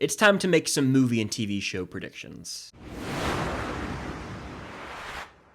It's time to make some movie and TV show predictions.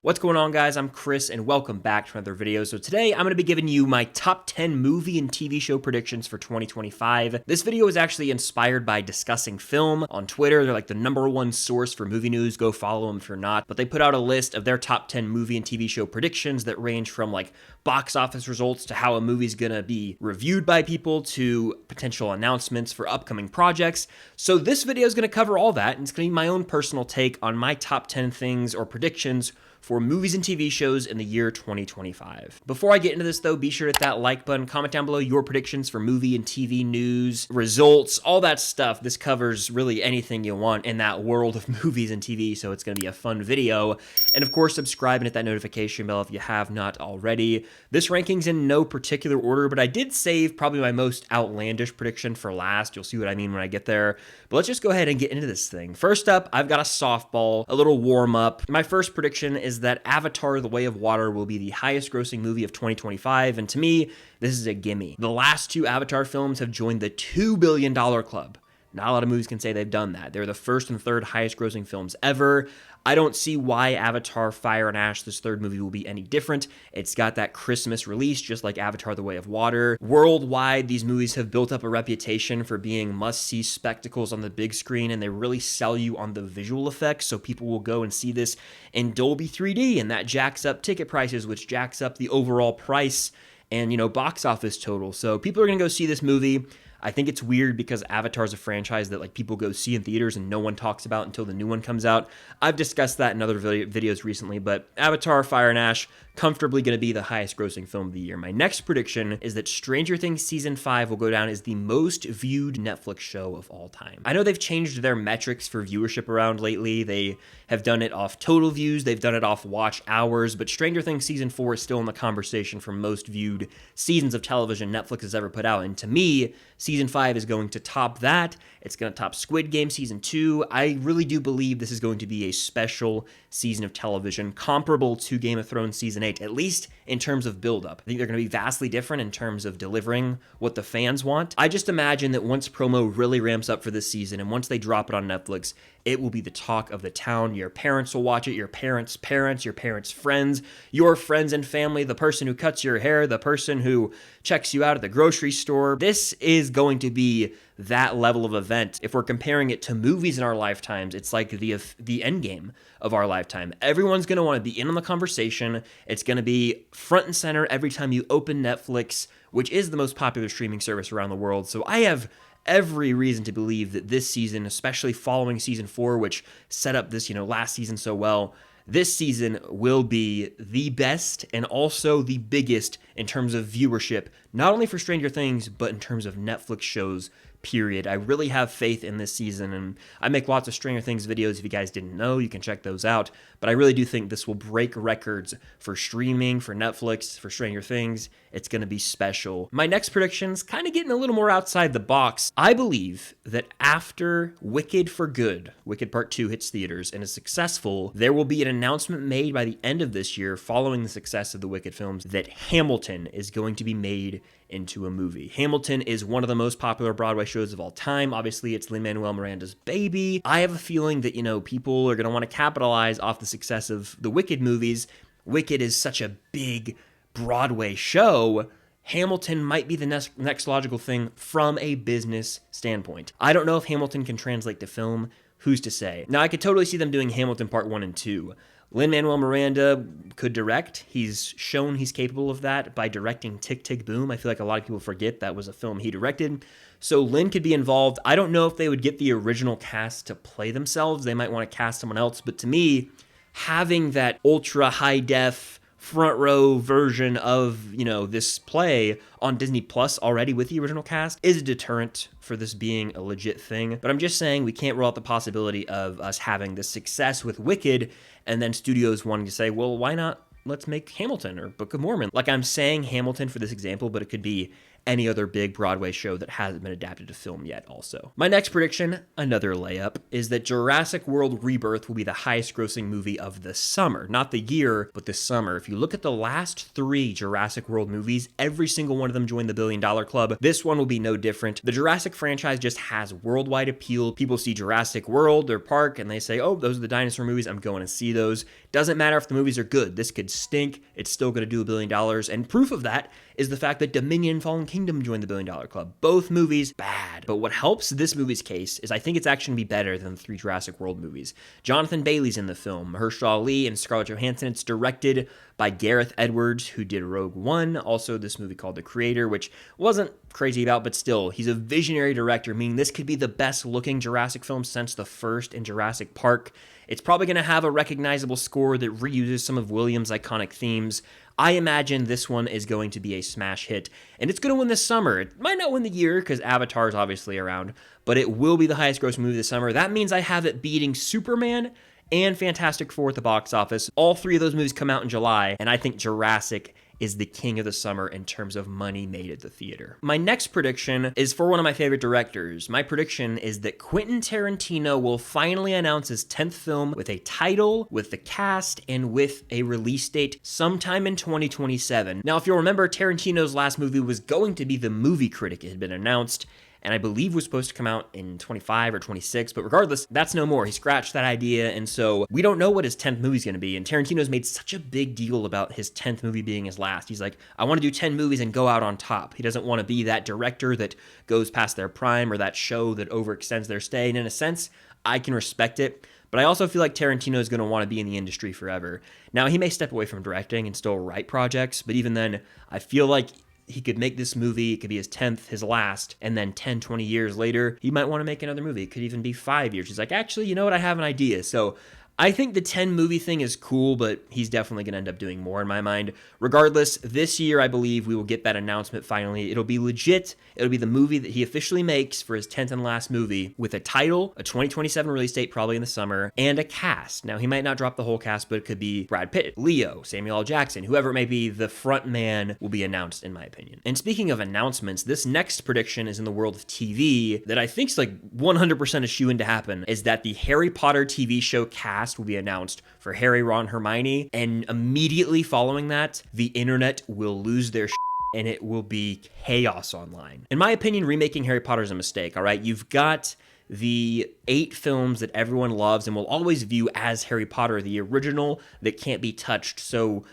What's going on, guys? I'm Chris and welcome back to another video. So today I'm going to be giving you my top 10 movie and TV show predictions for 2025. This video is actually inspired by Discussing Film on Twitter. They're like the #1 source for movie news. Go follow them if you're not. But they put out a list of their top 10 movie and TV show predictions that range from like box office results to how a movie's going to be reviewed by people to potential announcements for upcoming projects. So this video is going to cover all that, and it's going to be my own personal take on my top 10 things or predictions for movies and TV shows in the year 2025. Before I get into this though, be sure to hit that like button, comment down below your predictions for movie and TV news, results, all that stuff. This covers really anything you want in that world of movies and TV, so it's gonna be a fun video. And of course, subscribe and hit that notification bell if you have not already. This ranking's in no particular order, but I did save probably my most outlandish prediction for last. You'll see what I mean when I get there. But let's just go ahead and get into this thing. First up, I've got a softball, a little warm up. My first prediction is that Avatar: The Way of Water will be the highest grossing movie of 2025, and to me, this is a gimme. The last two Avatar films have joined the $2 billion club. Not a lot of movies can say they've done that. They're the first and third highest grossing films ever. I don't see why Avatar: Fire and Ash, this third movie, will be any different. It's got that Christmas release, just like Avatar: The Way of Water. Worldwide, these movies have built up a reputation for being must-see spectacles on the big screen, and they really sell you on the visual effects, so people will go and see this in Dolby 3D, and that jacks up ticket prices, which jacks up the overall price and, you know, box office total. So people are going to go see this movie. I think it's weird because Avatar is a franchise that like people go see in theaters and no one talks about until the new one comes out. I've discussed that in other videos recently, but Avatar: Fire and Ash, comfortably going to be the highest grossing film of the year. My next prediction is that Stranger Things Season 5 will go down as the most viewed Netflix show of all time. I know they've changed their metrics for viewership around lately. They have done it off total views, they've done it off watch hours, but Stranger Things Season 4 is still in the conversation for most viewed seasons of television Netflix has ever put out. And to me, Season 5 is going to top that. It's going to top Squid Game Season 2. I really do believe this is going to be a special season of television, comparable to Game of Thrones Season 8, at least in terms of build-up. I think they're going to be vastly different in terms of delivering what the fans want. I just imagine that once promo really ramps up for this season, and once they drop it on Netflix, it will be the talk of the town. Your parents will watch it, your parents' parents, your parents' friends, your friends and family, the person who cuts your hair, the person who checks you out at the grocery store. This is going to be that level of event. If we're comparing it to movies in our lifetimes, it's like the end game of our lifetime. Everyone's going to want to be in on the conversation. It's going to be front and center every time you open Netflix, which is the most popular streaming service around the world. So I have every reason to believe that this season, especially following Season 4, which set up this, last season so well, this season will be the best and also the biggest in terms of viewership, not only for Stranger Things, but in terms of Netflix shows, period. I really have faith in this season, and I make lots of Stranger Things videos. If you guys didn't know, you can check those out. But I really do think this will break records for streaming, for Netflix, for Stranger Things. It's going to be special. My next prediction's kind of getting a little more outside the box. I believe that after Wicked for Good, Wicked Part 2 hits theaters and is successful, there will be an announcement made by the end of this year following the success of the Wicked films that Hamilton is going to be made into a movie. Hamilton is one of the most popular Broadway shows of all time. Obviously, it's Lin-Manuel Miranda's baby. I have a feeling that, people are going to want to capitalize off the success of the Wicked movies. Wicked is such a big Broadway show. Hamilton might be the next logical thing from a business standpoint. I don't know if Hamilton can translate to film. Who's to say? Now, I could totally see them doing Hamilton Part 1 and 2. Lin-Manuel Miranda could direct. He's shown he's capable of that by directing Tick, Tick, Boom. I feel like a lot of people forget that was a film he directed. So Lin could be involved. I don't know if they would get the original cast to play themselves. They might want to cast someone else. But to me, having that ultra high def front row version of, this play on Disney Plus already with the original cast is a deterrent for this being a legit thing. But I'm just saying we can't rule out the possibility of us having this success with Wicked and then studios wanting to say, well, why not let's make Hamilton or Book of Mormon? Like, I'm saying Hamilton for this example, but it could be any other big Broadway show that hasn't been adapted to film yet also. My next prediction, another layup, is that Jurassic World Rebirth will be the highest grossing movie of the summer. Not the year, but the summer. If you look at the last 3 Jurassic World movies, every single one of them joined the $1 billion club. This one will be no different. The Jurassic franchise just has worldwide appeal. People see Jurassic World, their park, and they say, oh, those are the dinosaur movies, I'm going to see those. Doesn't matter if the movies are good. This could stink. It's still going to do $1 billion. And proof of that is the fact that Dominion and Fallen Kingdom joined the $1 billion club. Both movies, bad. But what helps this movie's case is I think it's actually going to be better than the 3 Jurassic World movies. Jonathan Bailey's in the film, Mahershala Ali and Scarlett Johansson. It's directed by Gareth Edwards, who did Rogue One. Also, this movie called The Creator, which wasn't crazy about, but still, he's a visionary director, meaning this could be the best looking Jurassic film since the first in Jurassic Park. It's probably going to have a recognizable score that reuses some of Williams' iconic themes. I imagine this one is going to be a smash hit, and it's going to win this summer. It might not win the year because Avatar is obviously around, but it will be the highest grossing movie this summer. That means I have it beating Superman and Fantastic Four at the box office. All 3 of those movies come out in July, and I think Jurassic is the king of the summer in terms of money made at the theater. My next prediction is for one of my favorite directors. My prediction is that Quentin Tarantino will finally announce his 10th film with a title, with the cast, and with a release date sometime in 2027. Now, if you'll remember, Tarantino's last movie was going to be The Movie Critic. It had been announced, and I believe was supposed to come out in 25 or 26, but regardless, that's no more. He scratched that idea, and so we don't know what his 10th movie is going to be, and Tarantino's made such a big deal about his 10th movie being his last. He's like, I want to do 10 movies and go out on top. He doesn't want to be that director that goes past their prime or that show that overextends their stay, and in a sense, I can respect it. But I also feel like Tarantino is going to want to be in the industry forever. Now, he may step away from directing and still write projects, but even then, I feel like he could make this movie, it could be his 10th, his last, and then 10, 20 years later, he might want to make another movie. It could even be 5 years. He's like, actually, you know what? I have an idea. So I think the 10 movie thing is cool, but he's definitely going to end up doing more in my mind. Regardless, this year, I believe we will get that announcement finally. It'll be legit. It'll be the movie that he officially makes for his 10th and last movie with a title, a 2027 release date, probably in the summer, and a cast. Now, he might not drop the whole cast, but it could be Brad Pitt, Leo, Samuel L. Jackson, whoever it may be, the front man will be announced, in my opinion. And speaking of announcements, this next prediction is in the world of TV that I think is like 100% a shoo-in to happen, is that the Harry Potter TV show cast will be announced for Harry, Ron, Hermione, and immediately following that, the internet will lose their shit and it will be chaos online. In my opinion, remaking Harry Potter is a mistake, all right? You've got the 8 films that everyone loves and will always view as Harry Potter, the original that can't be touched. So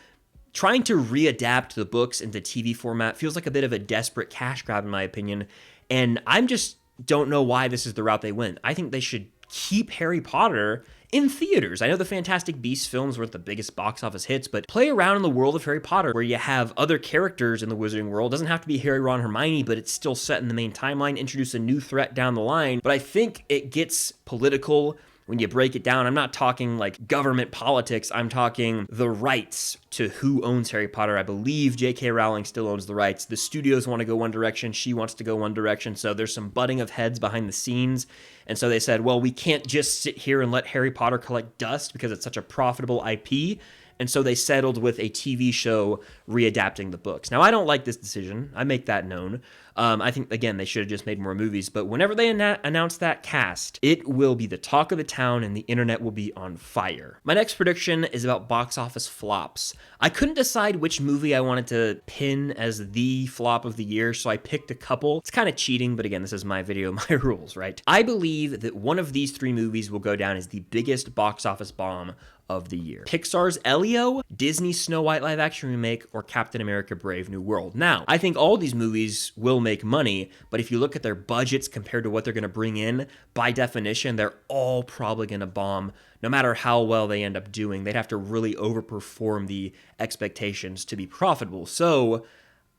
trying to readapt the books into TV format feels like a bit of a desperate cash grab, in my opinion. And I'm just don't know why this is the route they went. I think they should keep Harry Potter in theaters. I know the Fantastic Beasts films weren't the biggest box office hits, but play around in the world of Harry Potter where you have other characters in the Wizarding world. It doesn't have to be Harry, Ron, Hermione, but it's still set in the main timeline, introduce a new threat down the line. But I think it gets political when you break it down. I'm not talking like government politics. I'm talking the rights to who owns Harry Potter. I believe J.K. Rowling still owns the rights. The studios want to go one direction. She wants to go one direction. So there's some butting of heads behind the scenes. And so they said, well, we can't just sit here and let Harry Potter collect dust because it's such a profitable IP. And so they settled with a TV show readapting the books. Now, I don't like this decision. I make that known. I think, again, they should have just made more movies. But whenever they announce that cast, it will be the talk of the town and the internet will be on fire. My next prediction is about box office flops. I couldn't decide which movie I wanted to pin as the flop of the year, so I picked a couple. It's kind of cheating, but again, this is my video, my rules, right? I believe that one of these 3 movies will go down as the biggest box office bomb of the year. Pixar's Elio, Disney's Snow White live action remake, or Captain America Brave New World. Now, I think all these movies will make money, but if you look at their budgets compared to what they're going to bring in, by definition, they're all probably going to bomb. No matter how well they end up doing, they'd have to really overperform the expectations to be profitable. So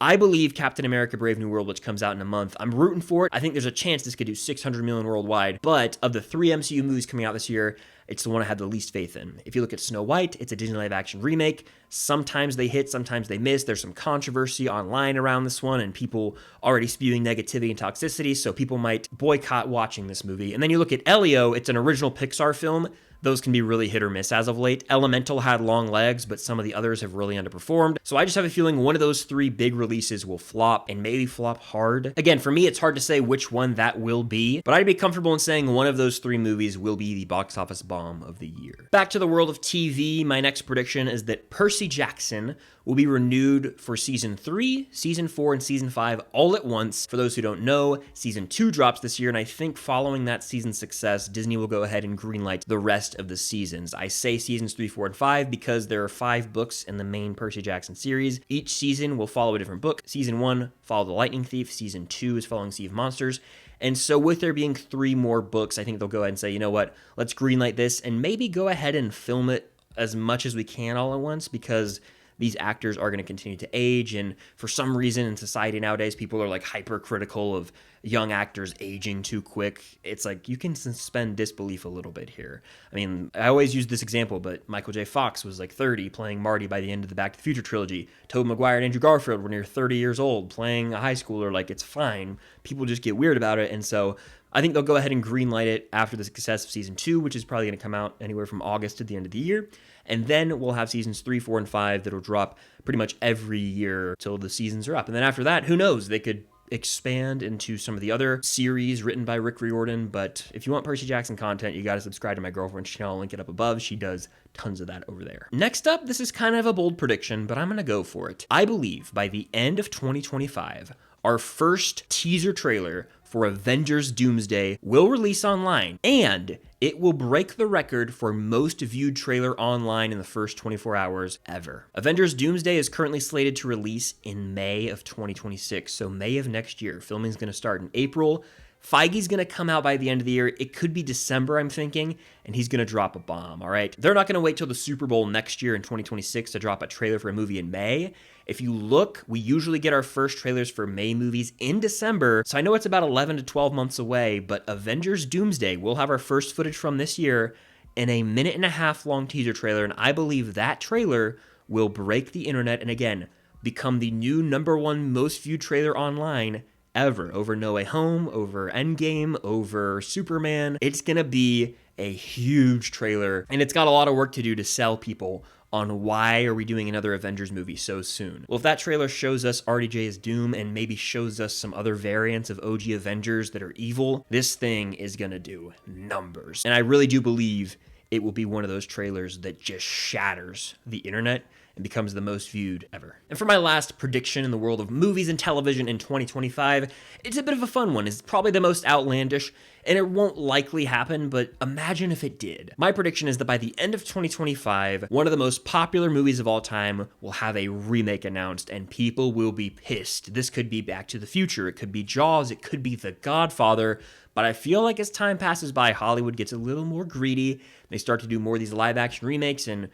I believe Captain America Brave New World, which comes out in a month, I'm rooting for it. I think there's a chance this could do $600 million worldwide, but of the 3 MCU movies coming out this year, it's the one I have the least faith in. If you look at Snow White, it's a Disney live action remake. Sometimes they hit, sometimes they miss. There's some controversy online around this one and people already spewing negativity and toxicity, so people might boycott watching this movie. And then you look at Elio, it's an original Pixar film. Those can be really hit or miss as of late. Elemental had long legs, but some of the others have really underperformed. So I just have a feeling one of those three big releases will flop, and maybe flop hard. Again, for me, it's hard to say which one that will be, but I'd be comfortable in saying one of those three movies will be the box office bomb of the year. Back to the world of TV, my next prediction is that Percy Jackson will be renewed for season 3, season 4, and season 5 all at once. For those who don't know, season 2 drops this year, and I think following that season's success, Disney will go ahead and greenlight the rest of the seasons. I say seasons 3, 4, and 5 because there are 5 books in the main Percy Jackson series. Each season will follow a different book. Season 1 followed The Lightning Thief. Season 2 is following Sea of Monsters. And so with there being 3 more books, I think they'll go ahead and say, you know what, let's greenlight this and maybe go ahead and film it as much as we can all at once, because these actors are going to continue to age, and for some reason in society nowadays, people are like hypercritical of young actors aging too quick. It's like you can suspend disbelief a little bit here. I mean, I always use this example, but Michael J. Fox was like 30 playing Marty by the end of the Back to the Future trilogy. Tobey Maguire and Andrew Garfield were near 30 years old playing a high schooler. Like, it's fine. People just get weird about it, and so I think they'll go ahead and greenlight it after the success of season 2, which is probably going to come out anywhere from August to the end of the year. And then we'll have seasons 3, 4, and 5 that'll drop pretty much every year till the seasons are up. And then after that, who knows? They could expand into some of the other series written by Rick Riordan. But if you want Percy Jackson content, you got to subscribe to my girlfriend's channel. I'll link it up above. She does tons of that over there. Next up, this is kind of a bold prediction, but I'm going to go for it. I believe by the end of 2025, our first teaser trailer for Avengers Doomsday will release online, and it will break the record for most viewed trailer online in the first 24 hours ever. Avengers Doomsday is currently slated to release in May of 2026, so May of next year. Filming is going to start in April. Feige's going to come out by the end of the year. It could be December, I'm thinking, and he's going to drop a bomb, all right? They're not going to wait till the Super Bowl next year in 2026 to drop a trailer for a movie in May. If you look, we usually get our first trailers for May movies in December, so I know it's about 11 to 12 months away, but Avengers Doomsday, we'll have our first footage from this year in a 1.5-minute long teaser trailer, and I believe that trailer will break the internet and, again, become the new #1 most viewed trailer online ever, over No Way Home, over Endgame, over Superman. It's gonna be a huge trailer, and it's got a lot of work to do to sell people on why are we doing another Avengers movie so soon. Well, if that trailer shows us RDJ as Doom and maybe shows us some other variants of OG Avengers that are evil, this thing is gonna do numbers. And I really do believe it will be one of those trailers that just shatters the internet and becomes the most viewed ever. And for my last prediction in the world of movies and television in 2025, it's a bit of a fun one. It's probably the most outlandish, and it won't likely happen, but imagine if it did. My prediction is that by the end of 2025, one of the most popular movies of all time will have a remake announced, and people will be pissed. This could be Back to the Future, it could be Jaws, it could be The Godfather, but I feel like as time passes by, Hollywood gets a little more greedy. They start to do more of these live-action remakes and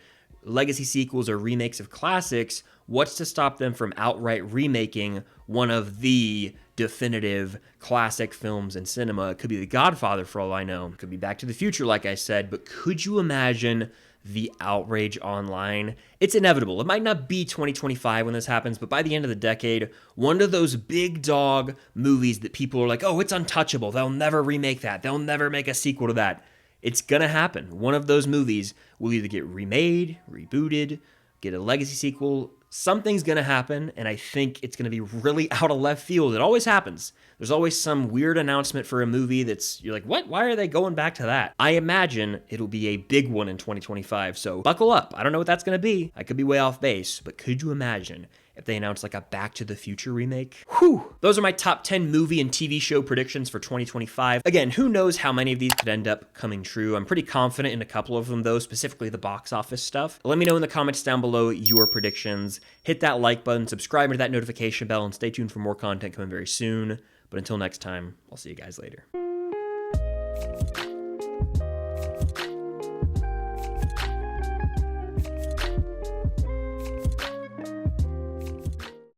legacy sequels or remakes of classics. What's to stop them from outright remaking one of the definitive classic films in cinema? It could be The Godfather for all I know. It could be Back to the Future, like I said, but could you imagine the outrage online? It's inevitable. It might not be 2025 when this happens, but by the end of the decade, one of those big dog movies that people are like, oh, it's untouchable. They'll never remake that. They'll never make a sequel to that. It's gonna happen. One of those movies will either get remade, rebooted, get a legacy sequel. Something's gonna happen, and I think it's gonna be really out of left field. It always happens. There's always some weird announcement for a movie that's, you're like, what? Why are they going back to that? I imagine it'll be a big one in 2025, so buckle up. I don't know what that's gonna be. I could be way off base, but could you imagine if they announced like a Back to the Future remake? Whew. Those are my top 10 movie and TV show predictions for 2025. Again, who knows how many of these could end up coming true. I'm pretty confident in a couple of them though, specifically the box office stuff. Let me know in the comments down below your predictions. Hit that like button, subscribe to that notification bell, and stay tuned for more content coming very soon. But until next time, I'll see you guys later.